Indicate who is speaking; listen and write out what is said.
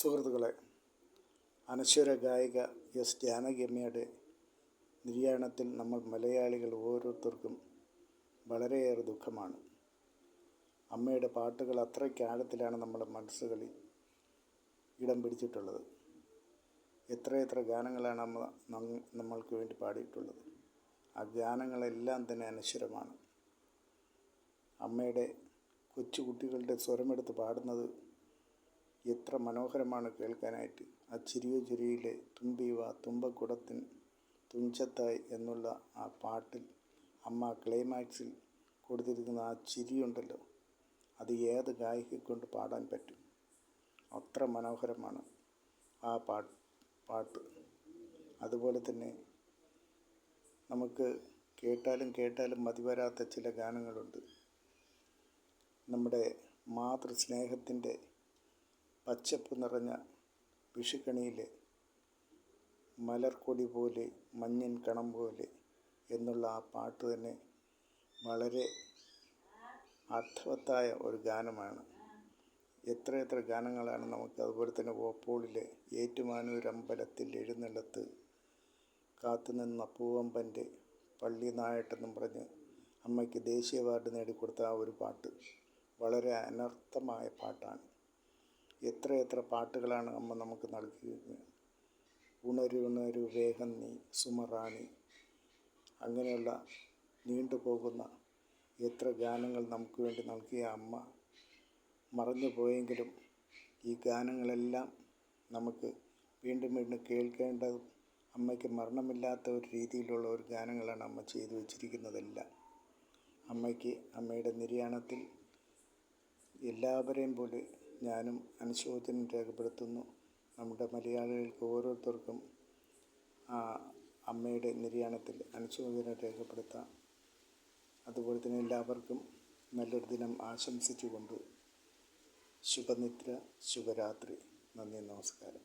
Speaker 1: സുഹൃത്തുക്കളെ, അനശ്വര ഗായിക എസ് ജാനകിയമ്മയുടെ നിര്യാണത്തിൽ നമ്മൾ മലയാളികൾ ഓരോരുത്തർക്കും വളരെയേറെ ദുഃഖമാണ്. അമ്മയുടെ പാട്ടുകൾ അത്രയ്ക്ക് ആഴത്തിലാണ് നമ്മുടെ മനസ്സുകളിൽ ഇടം പിടിച്ചിട്ടുള്ളത്. എത്രയെത്ര ഗാനങ്ങളാണ് അമ്മ നമ്മൾക്ക് വേണ്ടി പാടിയിട്ടുള്ളത്. ആ ഗാനങ്ങളെല്ലാം തന്നെ അനശ്വരമാണ്. അമ്മയുടെ കൊച്ചുകുട്ടികളുടെ സ്വരമെടുത്ത് പാടുന്നത് എത്ര മനോഹരമാണ് കേൾക്കാനായിട്ട്. ആ ചിരിയോ ചിരിയിലെ തുമ്പീവ തുമ്പക്കുടത്തിൻ തുഞ്ചത്തായി എന്നുള്ള ആ പാട്ടിൽ അമ്മ ക്ലൈമാക്സിൽ കൊടുത്തിരിക്കുന്ന ആ ചിരിയുണ്ടല്ലോ, അത് ഏത് ഗായികയെക്കൊണ്ട് പാടാൻ പറ്റും? അത്ര മനോഹരമാണ് ആ പാട്ട്. അതുപോലെ തന്നെ നമുക്ക് കേട്ടാലും മതിവരാത്ത ചില ഗാനങ്ങളുണ്ട്. നമ്മുടെ മാതൃസ്നേഹത്തിൻ്റെ പച്ചപ്പ് നിറഞ്ഞ വിഷുക്കണിയിലെ മലർക്കൊടി പോലെ മഞ്ഞിൻ കണം പോലെ എന്നുള്ള ആ പാട്ട് തന്നെ വളരെ അർത്ഥവത്തായ ഒരു ഗാനമാണ്. എത്രയെത്ര ഗാനങ്ങളാണ് നമുക്ക്. അതുപോലെ തന്നെ ഓപ്പോളിലെ ഏറ്റുമാനൂരമ്പലത്തിൽ എഴുന്നള്ളത്ത് കാത്തുനിന്ന പൂവമ്പൻ്റെ പള്ളി നായട്ടെന്നും പറഞ്ഞ് അമ്മയ്ക്ക് ദേശീയ അവാർഡ് നേടിക്കൊടുത്ത ആ ഒരു പാട്ട് വളരെ അനർത്ഥമായ പാട്ടാണ്. എത്രയെത്ര പാട്ടുകളാണ് അമ്മ നമുക്ക് നൽകിയിരുന്നത്. ഉണരു വേഗം നീ സുമറാണി, അങ്ങനെയുള്ള നീണ്ടുപോകുന്ന എത്ര ഗാനങ്ങൾ നമുക്ക് വേണ്ടി നൽകിയ അമ്മ മറഞ്ഞു പോയെങ്കിലും ഈ ഗാനങ്ങളെല്ലാം നമുക്ക് വീണ്ടും വീണ്ടും കേൾക്കേണ്ടതും അമ്മയ്ക്ക് മരണമില്ലാത്ത ഒരു രീതിയിലുള്ള ഒരു ഗാനങ്ങളാണ് അമ്മ ചെയ്തു വച്ചിരിക്കുന്നതെല്ലാം. അമ്മയുടെ നിര്യാണത്തിൽ എല്ലാവരെയും പോലെ ഞാനും അനുശോചനം രേഖപ്പെടുത്തുന്നു. നമ്മുടെ മലയാളികൾക്ക് ഓരോരുത്തർക്കും അമ്മയുടെ നിര്യാണത്തിൽ അനുശോചനം രേഖപ്പെടുത്താം. അതുപോലെ തന്നെ എല്ലാവർക്കും നല്ലൊരു ദിനം ആശംസിച്ചുകൊണ്ട് ശുഭനിദ്ര, ശുഭരാത്രി. നന്ദി, നമസ്കാരം.